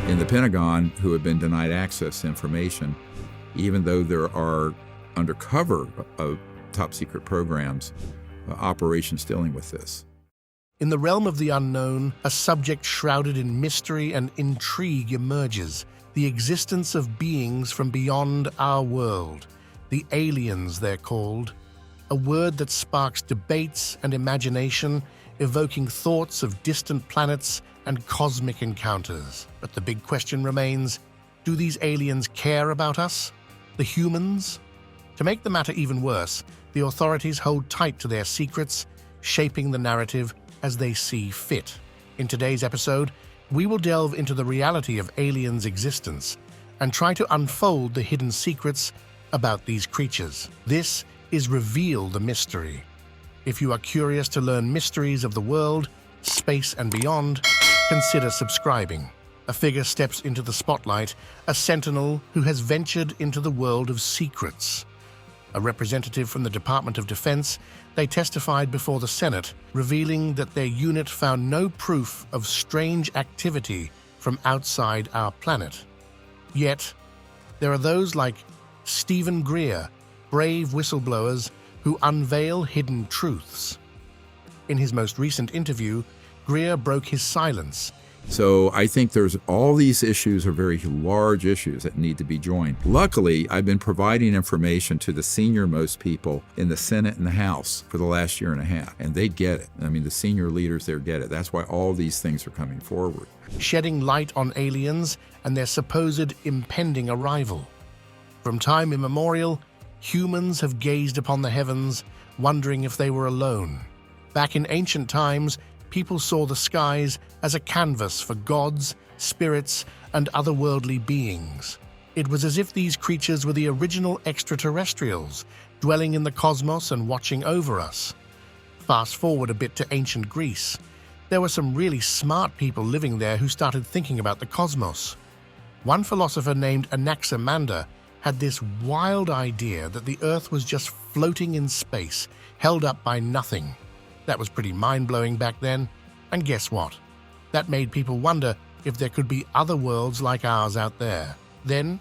in the Pentagon who have been denied access to information, even though there are undercover top secret programs, operations dealing with this. In the realm of the unknown, a subject shrouded in mystery and intrigue emerges: the existence of beings from beyond our world. The aliens, they're called. A word that sparks debates and imagination, evoking thoughts of distant planets and cosmic encounters. But the big question remains, do these aliens care about us, the humans? To make the matter even worse, the authorities hold tight to their secrets, shaping the narrative as they see fit. In today's episode, we will delve into the reality of aliens' existence and try to unfold the hidden secrets about these creatures. This is Reveal the Mystery. If you are curious to learn mysteries of the world, space, and beyond, consider subscribing. A figure steps into the spotlight, a sentinel who has ventured into the world of secrets. A representative from the Department of Defense, they testified before the Senate, revealing that their unit found no proof of strange activity from outside our planet. Yet, there are those like Stephen Greer, brave whistleblowers who unveil hidden truths. In his most recent interview, Greer broke his silence. So I think there's all these issues are very large issues that need to be joined. Luckily, I've been providing information to the senior-most people in the Senate and the House for the last year and a half, and they get it. I mean, the senior leaders there get it. That's why all these things are coming forward. Shedding light on aliens and their supposed impending arrival. From time immemorial, humans have gazed upon the heavens, wondering if they were alone. Back in ancient times, people saw the skies as a canvas for gods, spirits, and otherworldly beings. It was as if these creatures were the original extraterrestrials, dwelling in the cosmos and watching over us. Fast forward a bit to ancient Greece. There were some really smart people living there who started thinking about the cosmos. One philosopher named Anaximander had this wild idea that the Earth was just floating in space, held up by nothing. That was pretty mind-blowing back then, and guess what? That made people wonder if there could be other worlds like ours out there. Then,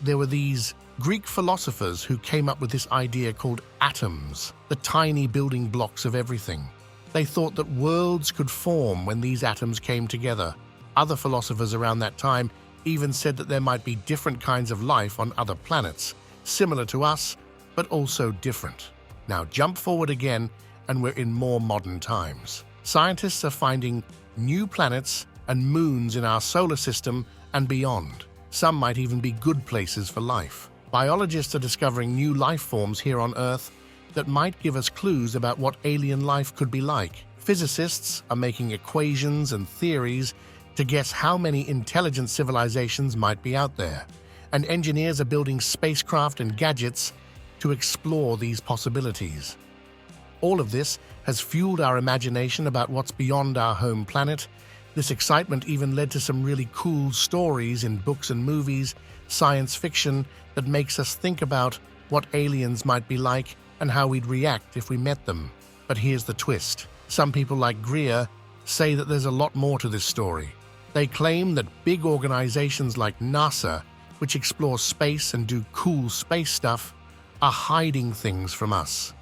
there were these Greek philosophers who came up with this idea called atoms, the tiny building blocks of everything. They thought that worlds could form when these atoms came together. Other philosophers around that time even said that there might be different kinds of life on other planets, similar to us, but also different. Now jump forward again, and we're in more modern times. Scientists are finding new planets and moons in our solar system and beyond. Some might even be good places for life. Biologists are discovering new life forms here on Earth that might give us clues about what alien life could be like. Physicists are making equations and theories to guess how many intelligent civilizations might be out there. And engineers are building spacecraft and gadgets to explore these possibilities. All of this has fueled our imagination about what's beyond our home planet. This excitement even led to some really cool stories in books and movies, science fiction, that makes us think about what aliens might be like and how we'd react if we met them. But here's the twist. Some people like Greer say that there's a lot more to this story. They claim that big organizations like NASA, which explore space and do cool space stuff, are hiding things from us.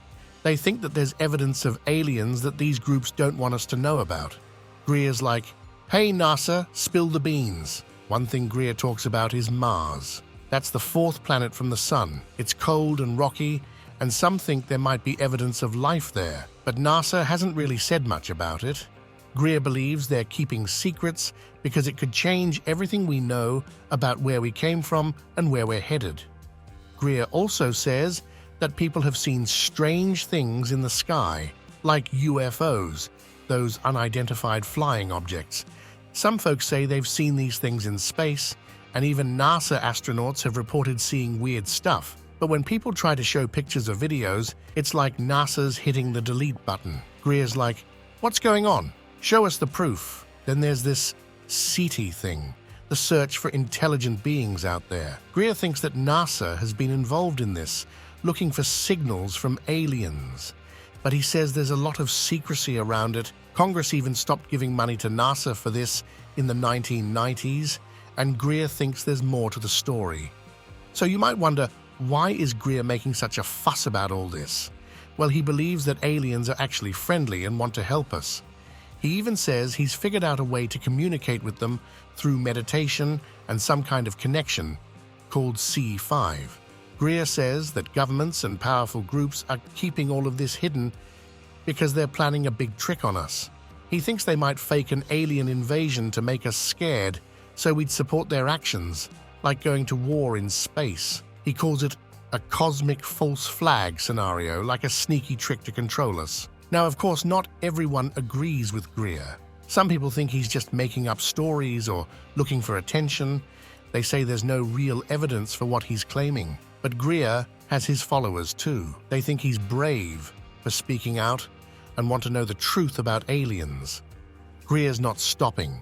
They think that there's evidence of aliens that these groups don't want us to know about. Greer's like, hey NASA, spill the beans. One thing Greer talks about is Mars. That's the fourth planet from the sun. It's cold and rocky, and some think there might be evidence of life there, but NASA hasn't really said much about it. Greer believes they're keeping secrets because it could change everything we know about where we came from and where we're headed. Greer also says that people have seen strange things in the sky, like UFOs, those unidentified flying objects. Some folks say they've seen these things in space, and even NASA astronauts have reported seeing weird stuff. But when people try to show pictures or videos, it's like NASA's hitting the delete button. Greer's like, what's going on? Show us the proof. Then there's this SETI thing, the search for intelligent beings out there. Greer thinks that NASA has been involved in this, looking for signals from aliens. But he says there's a lot of secrecy around it. Congress even stopped giving money to NASA for this in the 1990s, and Greer thinks there's more to the story. So you might wonder, why is Greer making such a fuss about all this? Well, he believes that aliens are actually friendly and want to help us. He even says he's figured out a way to communicate with them through meditation and some kind of connection called C5. Greer says that governments and powerful groups are keeping all of this hidden because they're planning a big trick on us. He thinks they might fake an alien invasion to make us scared so we'd support their actions, like going to war in space. He calls it a cosmic false flag scenario, like a sneaky trick to control us. Now, of course, not everyone agrees with Greer. Some people think he's just making up stories or looking for attention. They say there's no real evidence for what he's claiming. But Greer has his followers too. They think he's brave for speaking out and want to know the truth about aliens. Greer's not stopping.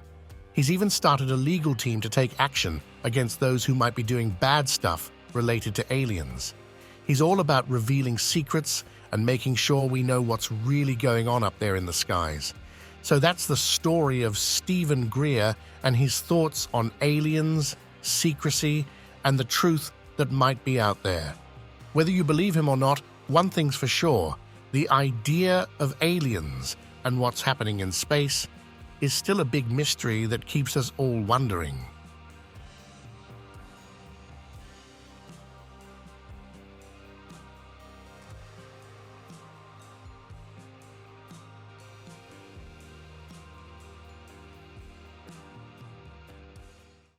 He's even started a legal team to take action against those who might be doing bad stuff related to aliens. He's all about revealing secrets and making sure we know what's really going on up there in the skies. So that's the story of Stephen Greer and his thoughts on aliens, secrecy, and the truth that might be out there. Whether you believe him or not, one thing's for sure: the idea of aliens and what's happening in space is still a big mystery that keeps us all wondering.